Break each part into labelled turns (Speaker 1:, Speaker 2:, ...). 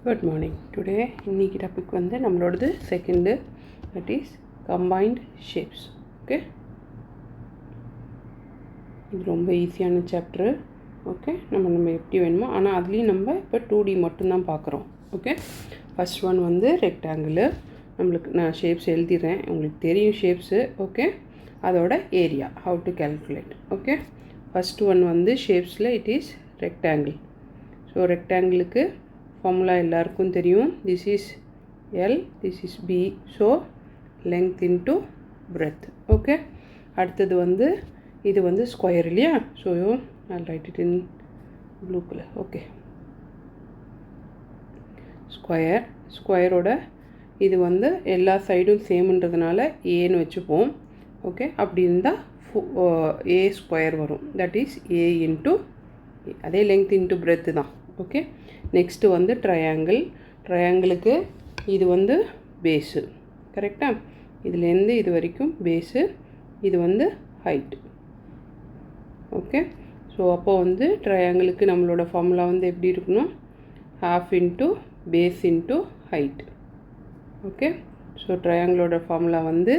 Speaker 1: Good morning. Today இன்னைக்கு topic வந்து நம்மளோடது second, that is combined shapes. Okay, இது ரொம்ப ஈஸியான சாப்டரு. ஓகே, நம்ம எப்படி வேணுமோ, ஆனால் அதுலேயும் நம்ம இப்போ 2D மட்டும்தான் பார்க்குறோம். ஓகே, ஃபஸ்ட் ஒன் வந்து ரெக்டாங்கிள். நம்மளுக்கு நான் ஷேப்ஸ் எழுதிடுறேன், உங்களுக்கு தெரியும் ஷேப்ஸு. ஓகே, அதோட area how to calculate. Okay, first one வந்து ஷேப்ஸில் இட் இஸ் ரெக்டாங்கிள். ஸோ ரெக்டாங்கிளுக்கு ஃபார்முலா எல்லாருக்கும் தெரியும். This is L, this is B. So length into breadth. Okay, அடுத்தது வந்து இது வந்து ஸ்கொயர் இல்லையா? So I'll write it in blue color. Okay, ஸ்கொயரோட இது வந்து எல்லா சைடும் சேம்ன்றதுனால ஏன்னு வச்சுப்போம். ஓகே, அப்படி இருந்தால் ஏ ஸ்கொயர் வரும். தட் இஸ் ஏ இன்ட்டு அதே லெங்த் இன்ட்டு பிரெத்து தான். ஓகே, நெக்ஸ்ட்டு வந்து ட்ரையாங்கிளுக்கு இது வந்து பேஸு. கரெக்டாக? இதுலேருந்து இது வரைக்கும் பேஸு, இது வந்து ஹைட்டு. ஓகே, ஸோ அப்போ வந்து ட்ரையாங்கிளுக்கு நம்மளோட ஃபார்முலா வந்து எப்படி இருக்கணும்? Half into base into height. Okay, so ட்ரையாங்கிளோட ஃபார்முலா வந்து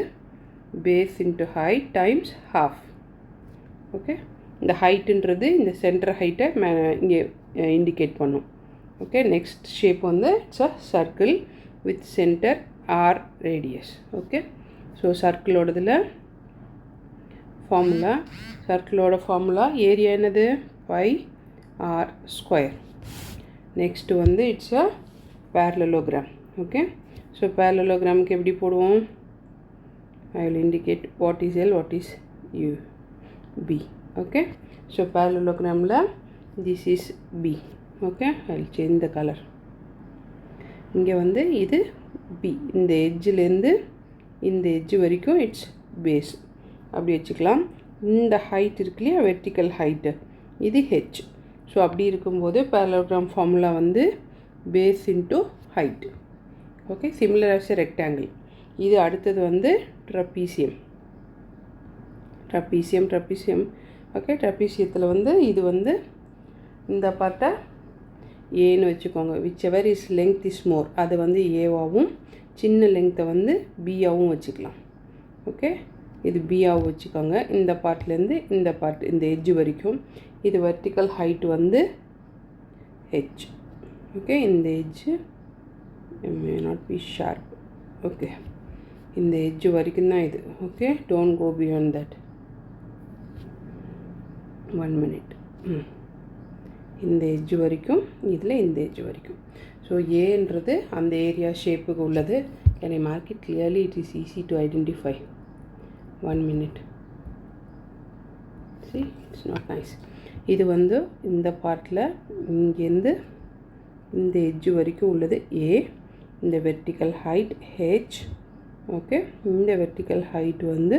Speaker 1: base into height times half. Okay, இந்த ஹைட்டுன்றது இந்த சென்டர் ஹைட்டை இங்கே இண்டிகேட் பண்ணும். ஓகே, நெக்ஸ்ட் ஷேப் வந்து it's a circle with centre r radius. Okay, so சர்க்கிளோடதில் ஃபார்முலா, சர்க்கிளோட ஃபார்முலா ஏரியா என்னது? Pi r square. நெக்ஸ்ட்டு வந்து it's a parallelogram. Okay, so பேரலலோகிராமுக்கு எப்படி போடுவோம்? I will indicate what is L, what is U, B. Okay, so பேரலலோகிராமில் this is B. Okay, I will change the colour. இங்கே வந்து இது B, இந்த எட்ஜிலேருந்து இந்த எட்ஜு வரைக்கும் இட்ஸ் பேஸ் அப்படி வச்சுக்கலாம். இந்த ஹைட் இருக்கு இல்லையா, வெர்டிக்கல் ஹைட்டு, இது ஹெச். ஸோ அப்படி இருக்கும்போது பேரலோகிராம் ஃபார்முலா வந்து base into height. Okay, similar as a rectangle. இது அடுத்தது வந்து ட்ரப்பீசியம். ஓகே, ட்ரப்பீசியத்தில் வந்து இது வந்து இந்த பார்ட்டை ஏன்னு வச்சுக்கோங்க. Which ever is length is more, அது வந்து ஏவாகவும் சின்ன லெங்த்தை வந்து பியாகவும் வச்சுக்கலாம். ஓகே, இது பியாகவும் வச்சுக்கோங்க. இந்த பார்ட்லேருந்து இந்த பார்ட், இந்த எட்ஜு வரைக்கும் இது வெர்டிக்கல் ஹைட் வந்து ஹெச். ஓகே, இந்த edge may not be sharp. Okay, இந்த எட்ஜு வரைக்கும் தான் இது. Okay, don't go beyond that. 1 minute. இந்த எட்ஜு வரைக்கும், இதில் இந்த எட்ஜு வரைக்கும். ஸோ ஏன்றது அந்த ஏரியா ஷேப்புக்கு உள்ளது. Can I mark it clearly? It is easy to identify. 1 minute. See, it's not nice. இது வந்து இந்த பார்ட்டில் இங்கேருந்து இந்த எட்ஜு வரைக்கும் உள்ளது ஏ. இந்த வெர்டிக்கல் ஹைட் ஹெச். ஓகே, இந்த வெர்டிக்கல் ஹைட் வந்து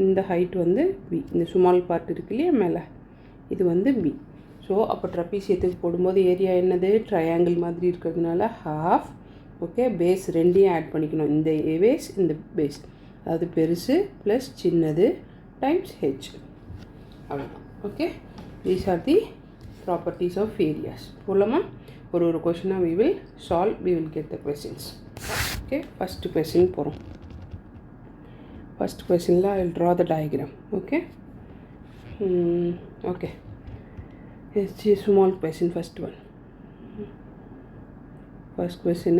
Speaker 1: இந்த ஹைட் வந்து பி. இந்த ஸ்மால் பார்ட் இருக்கு இல்லையா மேலே, இது வந்து பி. ஸோ அப்போ ட்ரப்பீசியத்துக்கு போடும்போது ஏரியா என்னது? ட்ரையாங்கிள் மாதிரி இருக்கிறதுனால ஹாஃப். ஓகே, பேஸ் ரெண்டையும் ஆட் பண்ணிக்கணும். இந்த பேஸ், இந்த பேஸ், அதாவது பெருசு ப்ளஸ் சின்னது டைம்ஸ் ஹெச். அவ்வளோதான். Okay, these are the properties of areas. போலாமா? ஒரு கொஷினாக we will solve, we will get the questions. Okay, first question போகிறோம். First question la I will draw the diagram. Okay, okay, it's a small question. First question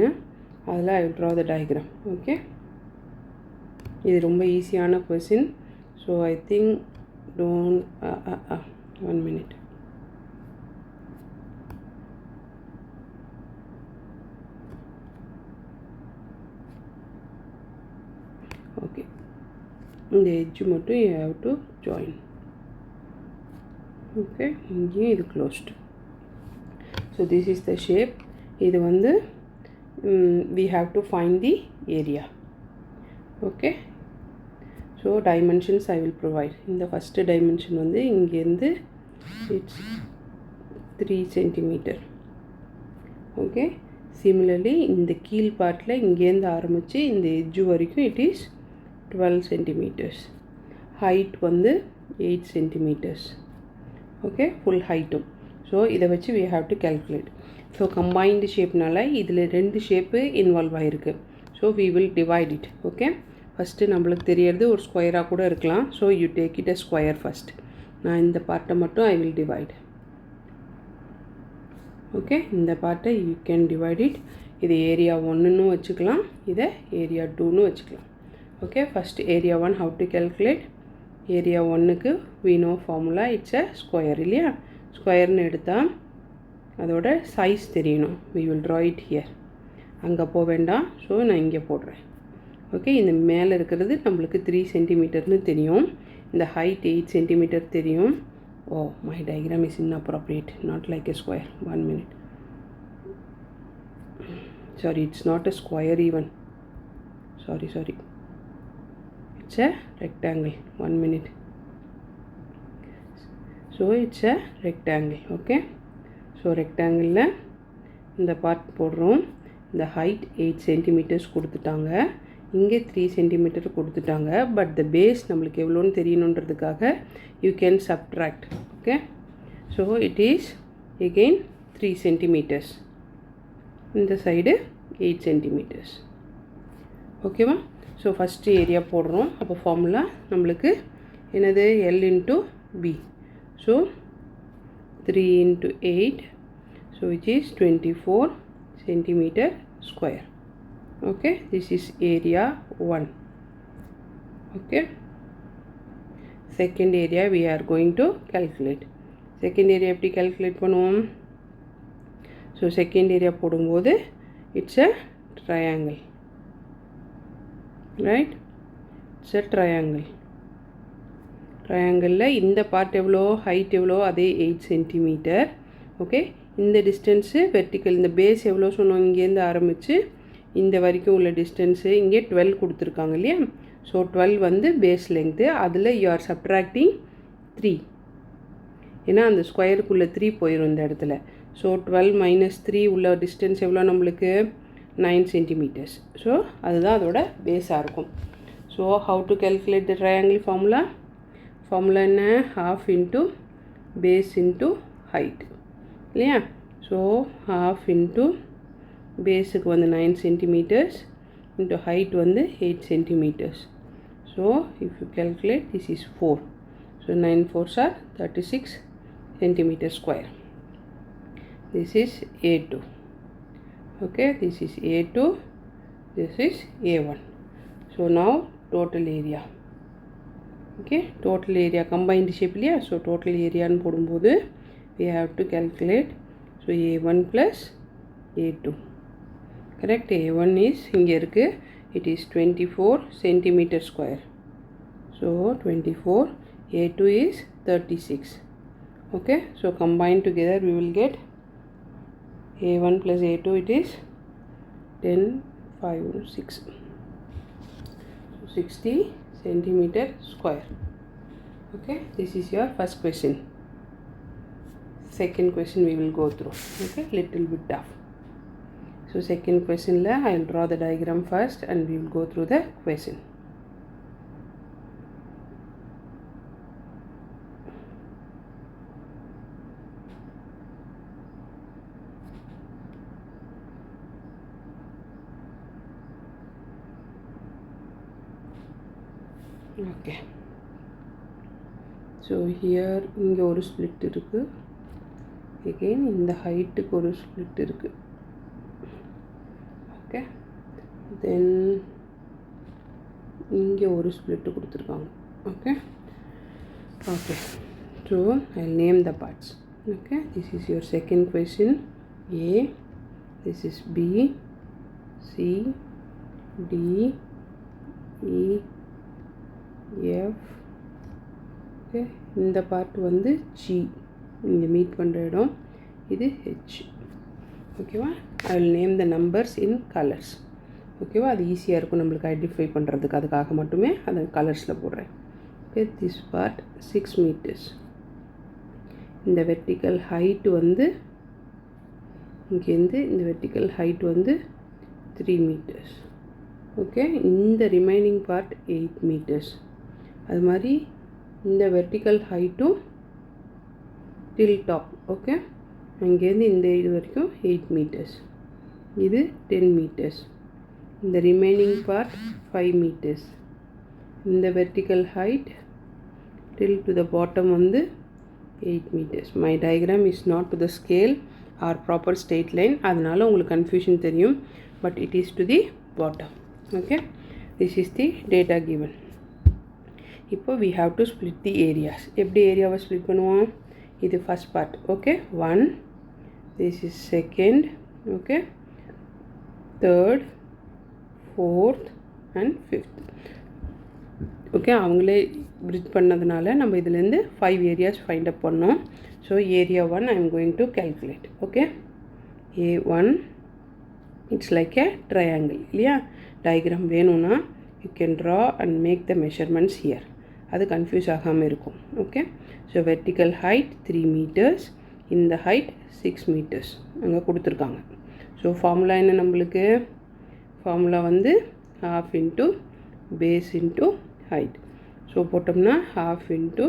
Speaker 1: adala I will draw the diagram. Okay, இது ரொம்ப ஈஸியான question. So I think don't 1 minute. Okay, இந்த edge மட்டும் you have to join. Okay, இங்கேயும் இது closed. So this is the shape. இது வந்து we have to find the area. Okay, so dimensions I will provide. இந்த first dimension வந்து இங்கேருந்து it's 3 centimeter. Okay, similarly இந்த கீழ் பார்ட்டில் இங்கேருந்து ஆரம்பித்து இந்த எட்ஜு வரைக்கும் இட் இஸ் 12 centimeters. ஹைட் வந்து 8 centimeters. ஓகே, ஃபுல் ஹைட்டும். ஸோ இதை வச்சு we have to calculate. So combined ஷேப்னால இதில் 2 ஷேப்பு இன்வால்வ் ஆகிருக்கு. So we will divide it. Okay, first நம்மளுக்கு தெரியறது ஒரு ஸ்கொயராக கூட இருக்கலாம். So you take it a square first. நான் இந்த பார்ட்டை மட்டும் ஐ வில் டிவைட். ஓகே, இந்த பார்ட்டை யூ கேன் டிவைட் இட். இது ஏரியா 1ன்னு வச்சுக்கலாம், இதை ஏரியா 2ன்னு வச்சுக்கலாம். Okay, first area 1 how to calculate? Area 1க்கு we know formula, it's a square இல்லையா? ஸ்கொயர்னு எடுத்தால் அதோட சைஸ் தெரியணும். we will draw it here. அங்கே போக வேண்டாம், ஸோ நான் இங்கே போடுறேன். ஓகே, இந்த மேலே இருக்கிறது நம்மளுக்கு 3 சென்டிமீட்டர்னு தெரியும். இந்த ஹைட் 8 சென்டிமீட்டர் தெரியும். Oh, my diagram is inappropriate, not like a square. 1 minute. Sorry, it's not a square even. Sorry. It's a rectangle. 1 minute. So it's a rectangle. Okay. So rectangle la இந்த part போடுறோம். இந்த height 8 centimeters கொடுத்துட்டாங்க, இங்கே 3 centimeter கொடுத்துட்டாங்க. But the base நம்மளுக்கு எவ்வளோன்னு தெரியணுன்றதுக்காக you can subtract. Okay. So it is again 3 centimeters. இந்த side 8 centimeters. ஓகேவா? ஸோ ஃபஸ்ட்டு ஏரியா போடுறோம். அப்போ ஃபார்முலா நம்மளுக்கு என்னது? L into B. So 3 into 8, so which is 24 centimeter square. Okay, this is area 1. Okay, second area we are going to calculate. Second area எப்படி calculate பண்ணுவோம்? So second area போடும்போது it's a triangle, right? It's a triangle. ட்ரையாங்கிளில் இந்த part எவ்வளோ, height எவ்வளோ, அதே 8 centimetre. Okay, இந்த distance vertical, இந்த பேஸ் எவ்வளோ சொன்னோம், இங்கேருந்து ஆரம்பித்து இந்த வரைக்கும் உள்ள டிஸ்டன்ஸு இங்கே 12 கொடுத்துருக்காங்க இல்லையா? ஸோ 12 வந்து பேஸ் லெங்க்த்து. அதில் யூ ஆர் சப்ட்ராக்டிங் 3, ஏன்னா அந்த ஸ்கொயருக்குள்ளே 3 போயிடும் இந்த இடத்துல. ஸோ 12 - 3 உள்ள டிஸ்டன்ஸ் எவ்வளோ நம்மளுக்கு? 9 centimeters. ஸோ அதுதான் அதோட பேஸாக இருக்கும். So how to calculate the triangle formula? Formula என்ன? half into base into height இல்லையா? ஸோ half into பேஸுக்கு வந்து 9 centimeters into height வந்து 8 centimeters. So if you calculate, this is 4. So 9 4s are 36 centimeter square. This is A2. Okay, this is A2, this is A1. So now total area. Okay, total area combined shape இல்லையா? So total area ன்னு போடும்போது we have to calculate. So A1 plus A2. Correct? A1 is இங்கே இருக்கு, it is 24 centimeter square. So 24, A2 is 36. Okay, so combined together we will get A1 plus A2, it is 10, 5, 6. So 60 centimeter square. Okay, this is your first question. Second question we will go through. Okay, little bit tough. So second question la I will draw the diagram first and we will go through the question. Okay, so here இங்கே ஒரு split இருக்குது, again இந்த ஹைட்டுக்கு ஒரு split இருக்குது. Okay, தென் இங்கே ஒரு split கொடுத்துருக்காங்க. Okay, so I name the parts. Okay, this is your second question. A, this is B, C, D, E, F. Okay, இந்த பார்ட் வந்து G, இங்கே மீட் பண்ணுற இடம், இது H. ஓகேவா? ஐ will name the numbers in colours. ஓகேவா? அது ஈஸியாக இருக்கும் நம்மளுக்கு ஐடென்டிஃபை பண்ணுறதுக்கு, அதுக்காக மட்டுமே அதை கலர்ஸில் போடுறேன். Okay, this part 6 meters. இந்த வெர்டிக்கல் ஹைட்டு வந்து இங்கேருந்து இந்த வெர்டிக்கல் ஹைட் வந்து 3 meters. ஓகே, இந்த ரிமைனிங் பார்ட் 8 meters. அது மாதிரி இந்த வெர்டிக்கல் ஹைட்டும் டில் டாப். ஓகே, அங்கேருந்து இந்த இது வரைக்கும் 8 meters. இது 10 meters. இந்த remaining part 5 meters. இந்த vertical height till to the bottom வந்து 8 meters. My diagram is not to the scale or proper straight line. அதனால உங்களுக்கு confusion தெரியும். But it is to the bottom. Okay. This is the data given. இப்போ we have to split the areas. எப்படி ஏரியாவை split பண்ணுவோம்? இது first part. Okay. 1. This is second. Okay. Third. Fourth. And fifth. Okay. அவங்களே bridge பண்ணதுனால நம்ம இதிலேருந்து 5 areas find up பண்ணோம். So area 1 I am going to calculate. Okay. A1. It's like a triangle. இல்லையா? Diagram வேணும்னா you can draw and make the measurements here. அது confuse ஆகாமல் இருக்கும். Okay. So vertical height 3 meters, இந்த height 6 meters அங்கே கொடுத்துருக்காங்க. So formula என்ன நம்மளுக்கு? ஃபார்முலா வந்து half into base into height. So போட்டோம்னா half into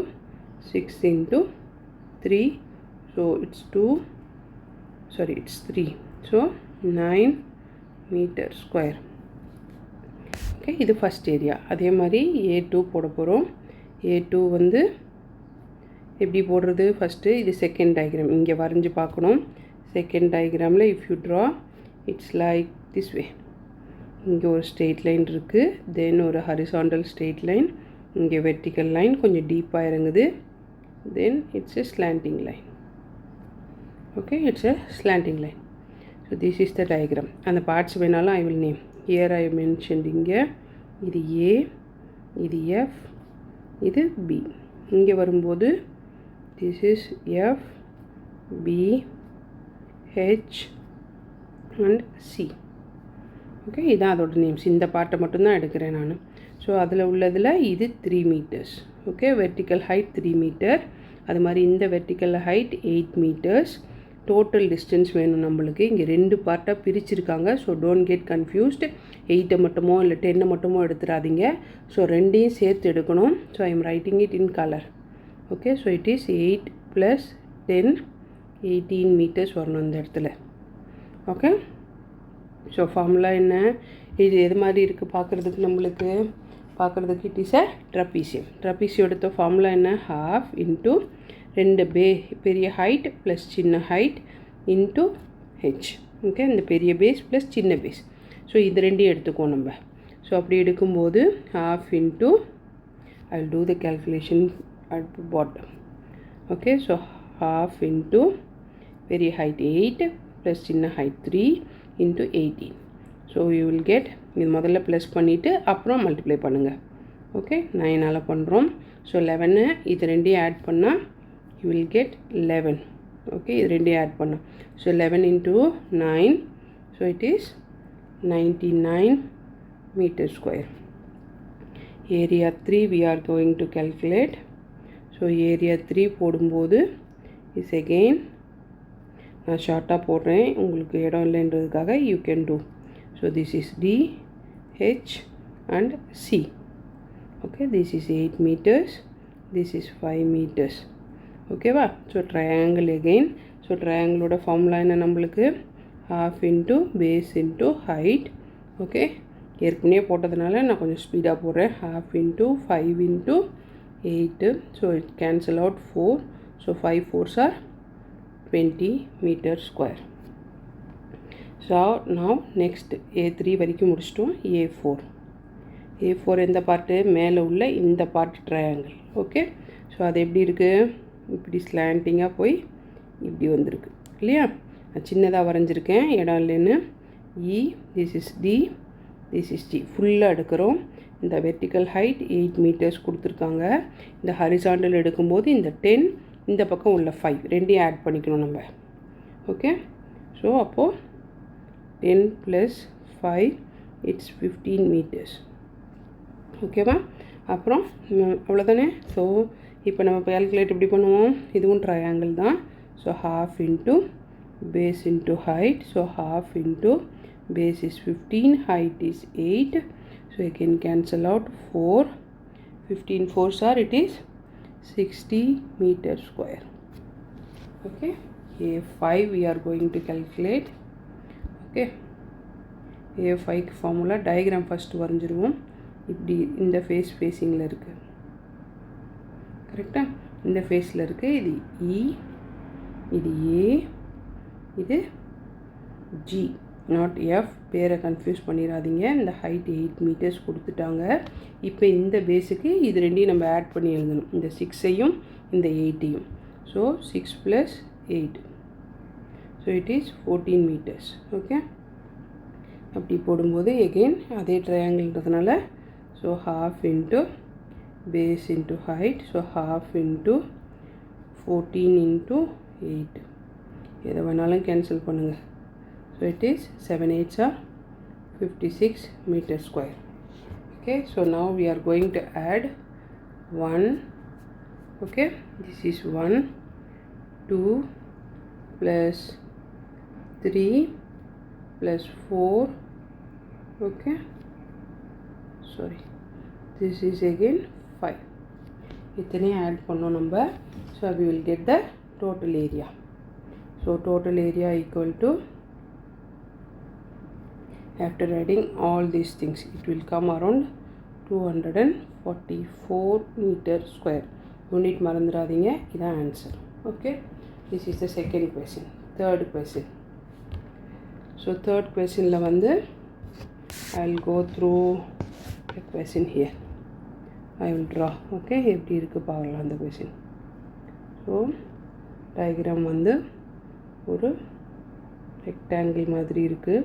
Speaker 1: 6 into 3. So it's 3. So 9 meter square. Okay. இது ஃபஸ்ட் ஏரியா. அதே மாதிரி A2 போட போகிறோம். A2 வந்து எப்படி போடுறது? ஃபஸ்ட்டு இது செகண்ட் டயக்ராம் இங்கே வரைஞ்சி பார்க்கணும். செகண்ட் டயக்ராமில் if you draw it's like this way. இங்கே ஒரு ஸ்ட்ரெயிட் லைன் இருக்குது, தென் ஒரு ஹரிசாண்டல் ஸ்ட்ரெயிட் லைன், இங்கே வெர்டிக்கல் லைன் கொஞ்சம் டீப்பாக இறங்குது, then it's a slanting line. Okay. It's a slanting line. So this is the diagram. அந்த பார்ட்ஸ் வேணாலும் I will name. Here I mentioned இங்கே இது A, இது F, இது B. இங்கே வரும்போது this is F, B, H and C. Okay. இதான் அதோட நேம்ஸ். இந்த பார்ட்டை மட்டும்தான் எடுக்கிறேன் நான். ஸோ அதில் உள்ளதில் இது 3 meters. ஓகே. Vertical height 3 meter. அது மாதிரி இந்த vertical height 8 meters. Total distance வேணும் நம்மளுக்கு. இங்கே 2 பார்ட்டாக பிரிச்சிருக்காங்க. So don't get confused. 8 மட்டுமோ இல்லை 10 மட்டுமோ எடுத்துடாதீங்க. ஸோ ரெண்டையும் சேர்த்து எடுக்கணும். So I am writing it in colour. Okay. So it is 8 + 10 18 meters வரணும் இந்த இடத்துல. ஓகே. ஸோ ஃபார்முலா என்ன? இது எது மாதிரி இருக்குது பார்க்குறதுக்கு? நம்மளுக்கு பார்க்குறதுக்கு it is a trapezium. Trapezium எடுத்த ஃபார்முலா என்ன? half into 2 பெரிய ஹைட் ப்ளஸ் சின்ன ஹைட் இன்ட்டு ஹெச். ஓகே. இந்த பெரிய பேஸ் ப்ளஸ் சின்ன பேஸ். ஸோ இது ரெண்டையும் எடுத்துக்குவோம் நம்ம. ஸோ அப்படி எடுக்கும்போது half into I will do the calculation at the bottom. Okay. So half into பெரிய ஹைட் 8 ப்ளஸ் சின்ன height 3 into 18. So you will get இது முதல்ல ப்ளஸ் பண்ணிவிட்டு அப்புறம் மல்டிப்ளை பண்ணுங்கள். ஓகே. 9ஆல் பண்ணுறோம். ஸோ 11 இது ரெண்டையும் ஆட் பண்ணால் you will get 11. okay. இது ரெண்டையும் ஆட் பண்ணோம். So 11 into 9. So it is 99 meter square. Area 3 we are going to calculate. So area 3 போடும்போது இஸ் again நான் ஷார்ட்டாக போடுறேன் உங்களுக்கு இடம் இல்லைன்றதுக்காக you can do. So this is D, H and C. okay. This is 8 meters. This is 5 meters. ஓகேவா? So triangle again. So ட்ரையாங்கிளோட ஃபார்முலா என்ன நம்மளுக்கு? half into base into height. Okay. ஏற்கனவே போட்டதுனால நான் கொஞ்சம் ஸ்பீடாக போடுறேன். half into 5 into 8. So it cancel out 4. So 5 4s are 20 meter square. So now next A3 வரைக்கும் முடிச்சிட்டோம். A4 எந்த பார்ட்டு? மேலே உள்ள இந்த பார்ட் ட்ரையாங்கிள். ஓகே. ஸோ அது எப்படி இருக்குது? இப்படி ஸ்லாண்டிங்காக போய் இப்படி வந்திருக்கு இல்லையா? நான் சின்னதாக வரைஞ்சிருக்கேன் இடம் இல்லைன்னு. E, this is D, this is G. ஃபுல்லாக எடுக்கிறோம். இந்த வெர்டிக்கல் ஹைட் 8 meters கொடுத்துருக்காங்க. இந்த ஹரிசாண்டல் எடுக்கும்போது இந்த 10, இந்த பக்கம் உள்ள 5 ரெண்டையும் ஆட் பண்ணிக்கணும் நம்ம. ஓகே. ஸோ அப்போது 10 + 5 இட்ஸ் 15 meters. ஓகேவா? அப்புறம் அவ்வளோதானே. ஸோ இப்போ நம்ம கால்குலேட் எப்படி பண்ணுவோம்? இதுவும் ட்ரையாங்கிள் தான். So half into base into height. So half into base is 15, height is 8. So you can cancel out 4. 15 4s are it is 60 meter square. Okay. A5 we are going to calculate. Okay, A5 formula diagram first வரைஞ்சிருவோம். இப்படி இந்த face ஃபேஸிங்கில் இருக்குது, கரெக்டாக இந்த ஃபேஸில் இருக்குது. இது E, இது A, இது G, நாட் F. பேரை கன்ஃபியூஸ் பண்ணிடாதீங்க. இந்த ஹைட் 8 மீட்டர்ஸ் கொடுத்துட்டாங்க. இப்போ இந்த பேஸுக்கு இது ரெண்டையும் நம்ம ஆட் பண்ணி எழுதணும், இந்த 6ஐயும் இந்த 8ஐயும். So 6 + 8, so it is 14 metres. Okay, அப்படி போடும்போது எகெயின் அதே ட்ரையாங்கிள்ன்றதுனால so half into base into height, so half into 14 into 8. எதை வேணாலும் கேன்சல் பண்ணுங்கள். So it is 7 8s are 56 meters square. Okay, so now we are going to add 1. Okay, this is 1 2 plus 3 plus 4. Okay, sorry, this is again 5. இத்தனை add பண்ணோம் நம்ம. So we will get the total area. So total area equal to, after adding all these things, it will come around 244 meter square. Unit மறந்துடாதீங்க, இதான் answer. Okay, this is the second question. Third question. So third questionல வந்து I will go through the question here. I will draw. Okay, எப்படி இருக்குது பார்க்கலாம் அந்த question. So diagram வந்து ஒரு rectangle மாதிரி இருக்குது.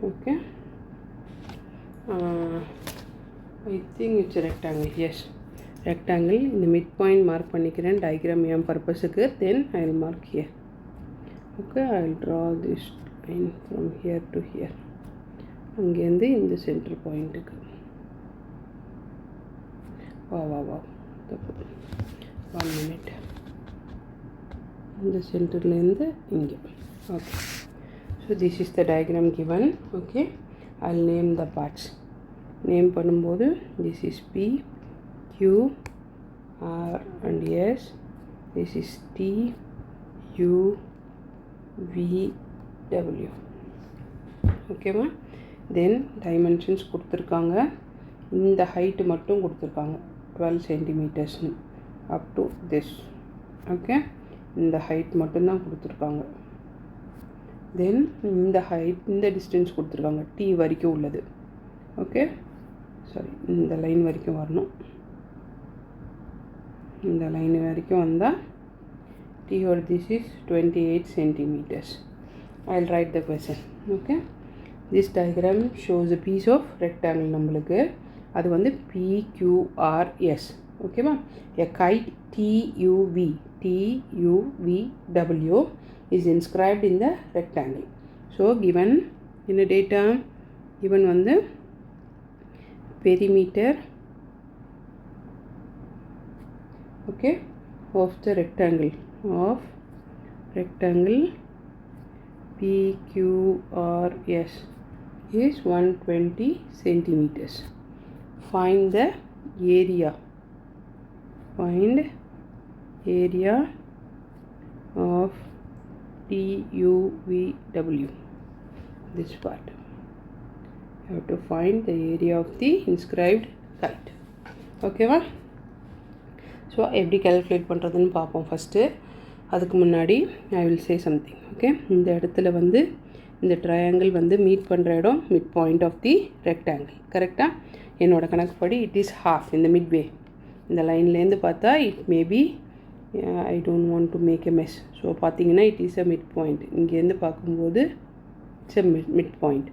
Speaker 1: Okay, I think it's a rectangle. Yes, rectangle. இந்த mid point mark பண்ணிக்கிறேன் diagram N பர்பஸுக்கு. Then I will mark here. Okay, I will draw this line from here to here. அங்கேருந்து இந்த centre பாயிண்ட்டுக்கு. வா தப்பு. 1 minute. இந்த சென்டர்லேருந்து இங்கே. Okay, so this is the diagram given. Okay, I will name the parts. Name பண்ணும்போது this is P, Q, R and S. This is T, U, V, W. ஓகேவா? தென் டைமென்ஷன்ஸ் கொடுத்துருக்காங்க. இந்த ஹைட்டு மட்டும் கொடுத்துருக்காங்க 12 சென்டிமீட்டர்ஸ்னு அப் டு திஸ். ஓகே, இந்த height மட்டும்தான் கொடுத்துருக்காங்க. தென் இந்த ஹைட், இந்த டிஸ்டன்ஸ் கொடுத்துருக்காங்க T வரைக்கும் உள்ளது. ஓகே, சாரி, இந்த லைன் வரைக்கும் வரணும். இந்த லைன் வரைக்கும் வந்தால் T or this is 28 centimeters. I will write the question. Okay, this diagram shows a piece of rectangle. நம்மளுக்கு அது வந்து PQRS. ஓகேவா? A kite TUV is inscribed in the rectangle. So given in the data, given வந்து perimeter, okay, of the rectangle PQRS is 120 centimeters. Find the area. Find area of TUVW. This part. You have to find the area of the inscribed kite. Okay va? So எப்படி calculate பண்ணுறதுன்னு பார்ப்போம் first. அதுக்கு முன்னாடி I will say something. Okay, இந்த இடத்துல வந்து இந்த triangle வந்து மீட் பண்ணுற இடம் mid point of the rectangle. கரெக்டாக? என்னோடய கணக்குப்படி இட் இஸ் ஹாஃப் இந்த மிட்வே. இந்த லைன்லேருந்து பார்த்தா it maybe, I don't want to make a mess. So பார்த்தீங்கன்னா it is a mid point. இங்கேருந்து பார்க்கும்போது it's a mid point.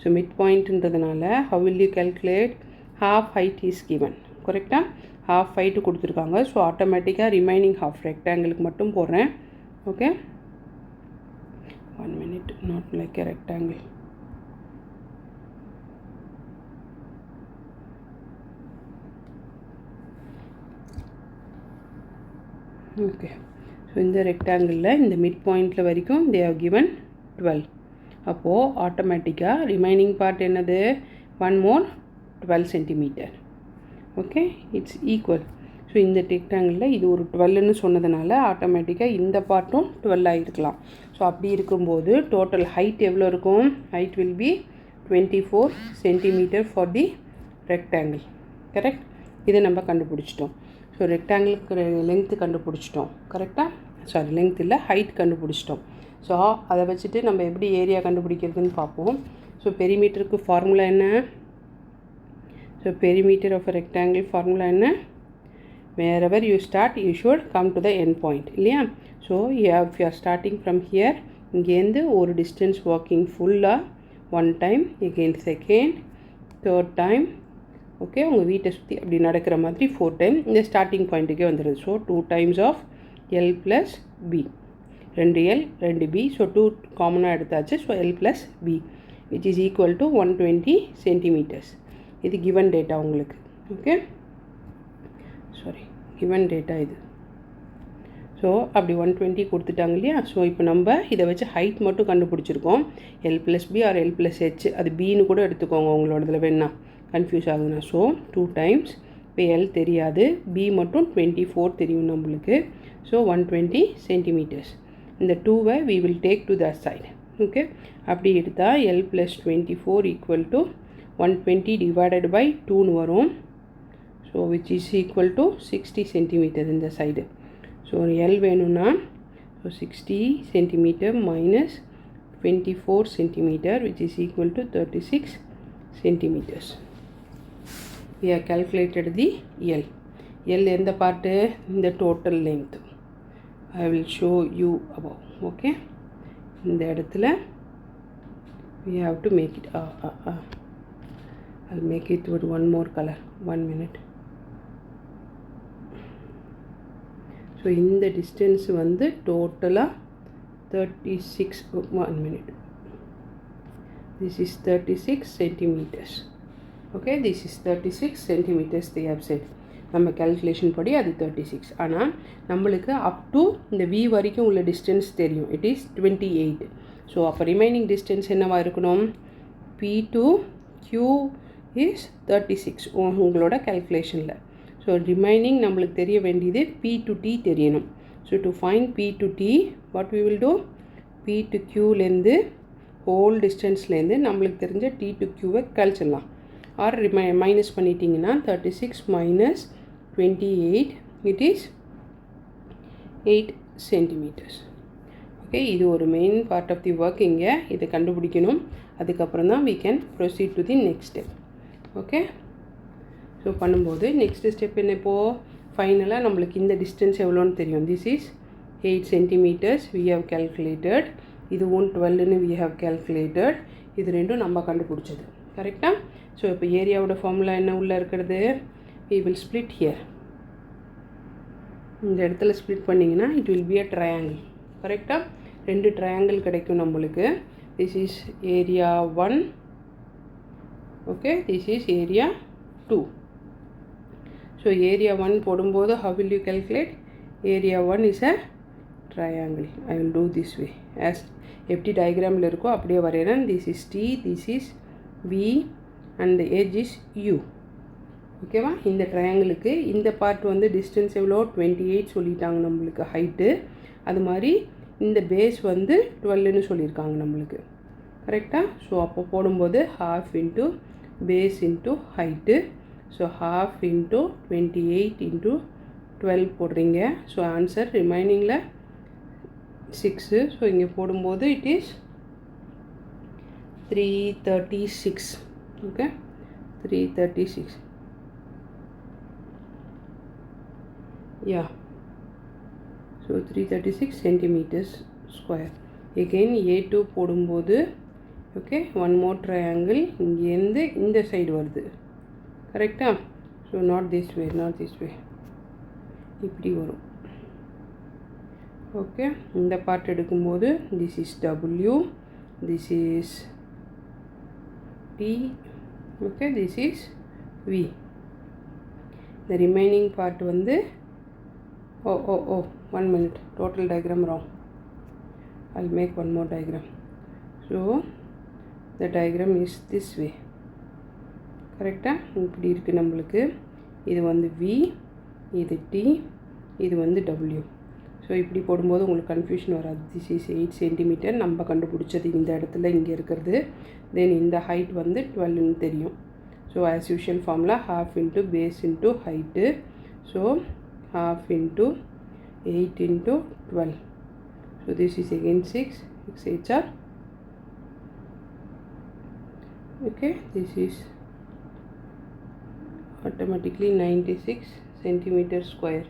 Speaker 1: So mid பாயிண்ட்ன்றதுனால how will you calculate? Half height is given. கரெக்டாக? Half height கொடுத்துருக்காங்க. So ஆட்டோமேட்டிக்காக remaining half ரெக்டாங்கிளுக்கு மட்டும் போடுறேன். Okay, 1 minute, not like a rectangle. Okay, so இந்த ரெக்டாங்கிளில் இந்த மிட் பாயிண்டில் வரைக்கும் தே ஹவ் கிவன் 12. அப்போது ஆட்டோமேட்டிக்காக ரிமைனிங் பார்ட் என்னது? 1 more 12 centimetre. Okay, it's equal. So இந்த ரெக்டாங்கிளில் இது ஒரு 12ன்னு சொன்னதுனால ஆட்டோமேட்டிக்காக இந்த பார்ட்டும் 12 ஆகிருக்கலாம். ஸோ அப்படி இருக்கும்போது டோட்டல் ஹைட் எவ்வளோ இருக்கும்? Height will be 24 centimeter for the rectangle. Correct? இதை நம்ம கண்டுபிடிச்சிட்டோம். ஸோ ரெக்டாங்கிளுக்கு லென்த்து கண்டுபிடிச்சிட்டோம். கரெக்டாக? சாரி, லென்த் இல்லை, ஹைட் கண்டுபிடிச்சிட்டோம். ஸோ அதை வச்சுட்டு நம்ம எப்படி ஏரியா கண்டுபிடிக்கிறதுன்னு பார்ப்போம். ஸோ பெரிமீட்டருக்கு ஃபார்முலா என்ன? So perimeter of a rectangle formula என்ன? wherever you start you should come to the end point, இல்லையா? So if you are starting from here, இங்கேருந்து ஒரு distance walking ஃபுல்லாக 1 time, again second, third time, okay, உங்கள் வீட்டை சுற்றி அப்படி நடக்கிற மாதிரி 4 time இந்த ஸ்டார்டிங் பாயிண்ட்டுக்கே வந்துடுது. So 2 times of L plus B, 2L 2B, so 2 காமனாக எடுத்தாச்சு. So L plus B which is equal to 120 centimeters. இது given data உங்களுக்கு. ஓகே, சாரி, given data இது. ஸோ அப்படி 120 கொடுத்துட்டாங்க இல்லையா? ஸோ இப்போ நம்ம இதை வச்சு ஹைட் மட்டும் கண்டுபிடிச்சிருக்கோம். L plus B or L plus H, அது Bன்னு கூட எடுத்துக்கோங்க உங்களோடதில் வேணா, கன்ஃபியூஸ் ஆகுதுண்ணா. ஸோ 2 times, இப்போ L தெரியாது, B மட்டும் 24 தெரியும் நம்மளுக்கு. So 120 centimeters. இந்த 2வை we will take to that side. Okay, அப்படி எடுத்தால் L plus 24 equal to 120 divided by 2ன்னு வரும். So which is equal to 60 centimeter இந்த சைடு. ஸோ L வேணும்னா so 60 centimeter minus 24 centimeter which is equal to 36 centimeters. We have calculated the L. L எந்த part? இந்த total length. I will show you above. Okay, இந்த இடத்துல we have to make it I'll make it with one more color. 1 minute. So இந்த distance வந்து டோட்டலாக 36, 1 minute. This is 36 centimeters. Okay, this is 36 centimeters they have said. நம்ம calculation படி அது 36. ஆனால் நம்மளுக்கு அப் டு இந்த V வரைக்கும் உள்ள டிஸ்டன்ஸ் தெரியும். It is 28. ஸோ அப்போ ரிமைனிங் டிஸ்டன்ஸ் என்னவாக இருக்கணும்? P to Q is 36 உங்களோட கேல்குலேஷனில். ஸோ ரிமைனிங் நம்மளுக்கு தெரிய வேண்டியது P to T தெரியணும். So to find P to T, what we will do? P to Qலேருந்து ஹோல் டிஸ்டன்ஸ்லேருந்து நம்மளுக்கு தெரிஞ்ச T to Qவை கழிச்சிடலாம். ஆர் மைனஸ் பண்ணிட்டீங்கன்னா 36 minus 28, it is 8 centimeters. Okay, இது ஒரு main part of the work. இங்கே இதை கண்டுபிடிக்கணும். அதுக்கப்புறம் தான் we can proceed to the next step. Okay, so பண்ணும்போது நெக்ஸ்ட் ஸ்டெப் என்ன? இப்போது ஃபைனலாக நம்மளுக்கு இந்த டிஸ்டன்ஸ் எவ்வளோன்னு தெரியும். This is 8 centimeters we have calculated. இதுவும் 12ன்னு we have calculated. இது ரெண்டும் நம்ம கண்டுபிடிச்சது. கரெக்டாக? ஸோ இப்போ ஏரியாவோட ஃபார்முலா என்ன உள்ளே இருக்கிறது? we will split here. இந்த இடத்துல ஸ்ப்ளிட் பண்ணிங்கன்னா it will be a triangle. கரெக்டாக? 2 ட்ரையாங்கிள் கிடைக்கும் நம்மளுக்கு. this is area 1. Okay, this is area 2. So area 1 போடும்போது how will you calculate? area 1 is a triangle. I will do this way. as எப்படி டயக்ராமில் இருக்கோ அப்படியே வரைகிறேன். this is T, this is V and the edge is U. ஓகேவா? இந்த ட்ரையாங்கிளுக்கு இந்த part வந்து distance எவ்வளோ? 28 சொல்லிட்டாங்க நம்மளுக்கு ஹைட்டு. அது மாதிரி இந்த பேஸ் வந்து 12ன்னு சொல்லியிருக்காங்க நம்மளுக்கு. கரெக்டாக? ஸோ அப்போ போடும்போது half into base into height. So half into 28 into 12 போடுறீங்க. So answer ரிமைனிங்கில் 6. ஸோ இங்கே போடும்போது it is 336. Okay, 336. Yeah, so 336 centimeters square. again A2 போடும்போது ஓகே, ஒன் மோர் ட்ரையாங்கிள் இங்கேருந்து இந்த சைடு வருது. கரெக்டாக? So not this way, not this way, இப்படி வரும். ஓகே, இந்த பார்ட் எடுக்கும்போது this is W, this is T, okay, this is V. இந்த ரிமைனிங் பார்ட் வந்து oh 1 minute, total diagram wrong. I'll make one more diagram. So the diagram is this way. கரெக்டாக? இப்படி இருக்குது நம்மளுக்கு. இது வந்து V, இது T, இது வந்து W. ஸோ இப்படி போடும்போது உங்களுக்கு கன்ஃபியூஷன் வராது. திஸ் இஸ் 8 சென்டிமீட்டர் நம்ம கண்டுபிடிச்சது இந்த இடத்துல இங்கே இருக்கிறது. தென் இந்த ஹைட் வந்து 12ன்னு தெரியும். So as usual formula half into base into height. So half into 8 into 12. So this is again 6. 6 8s are. Okay, this is automatically 96 centimeter square.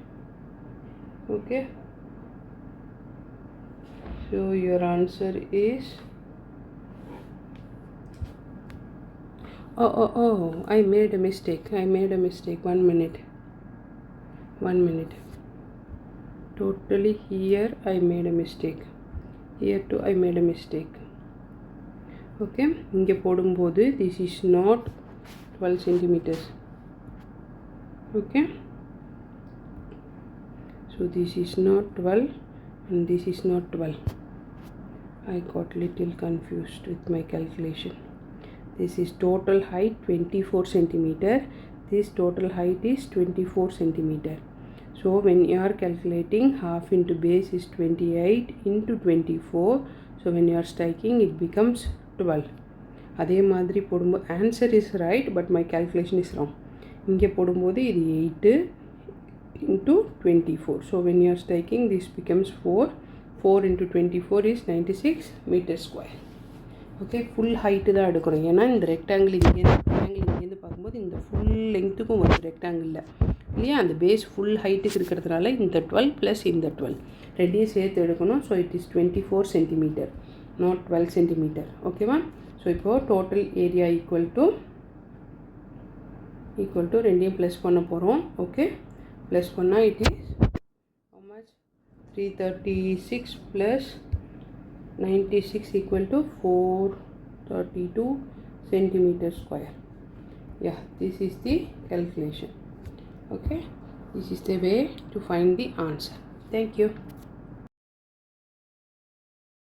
Speaker 1: Okay, so your answer is I made a mistake. 1 minute. Totally here I made a mistake. Here too I made a mistake. Okay, இங்கே போடும்போது this is not 12 centimeters. Okay, so this is not 12 and this is not 12. I got little confused with my calculation. This is total height 24 centimeter. This total height is 24 centimeter. So when you are calculating, half into base is 28 into 24. So when you are striking, it becomes 12. அதே மாதிரி போடும்போது answer is right, but my calculation is wrong. இங்கே போடும்போது இது 8 into 24. So when you are striking, this becomes 4. 4 into 24 is 96 meter square. Okay, full height தான் எடுக்கிறோம். ஏன்னா இந்த ரெக்டாங்கிள் இங்கேருந்து பார்க்கும்போது இந்த ஃபுல் லெங்க்த்துக்கும் வரும் ரெக்டாங்கிளில் இல்லையா. அந்த பேஸ் ஃபுல் ஹைட்டுக்கு இருக்கிறதுனால இந்த 12 ப்ளஸ் இந்த 12 ரெண்டையும் சேர்த்து எடுக்கணும். So it is 24 centimetre, not 12 centimetre. ஓகேவா? ஸோ இப்போது டோட்டல் ஏரியா ஈக்குவல் டு ரெண்டையும் ப்ளஸ் பண்ண போகிறோம். ஓகே, ப்ளஸ் பண்ணால் it is how much? 336 plus 96 equal to 432 centimeter square. Yeah, this is the calculation. Okay, this is the way to find the answer. Thank you.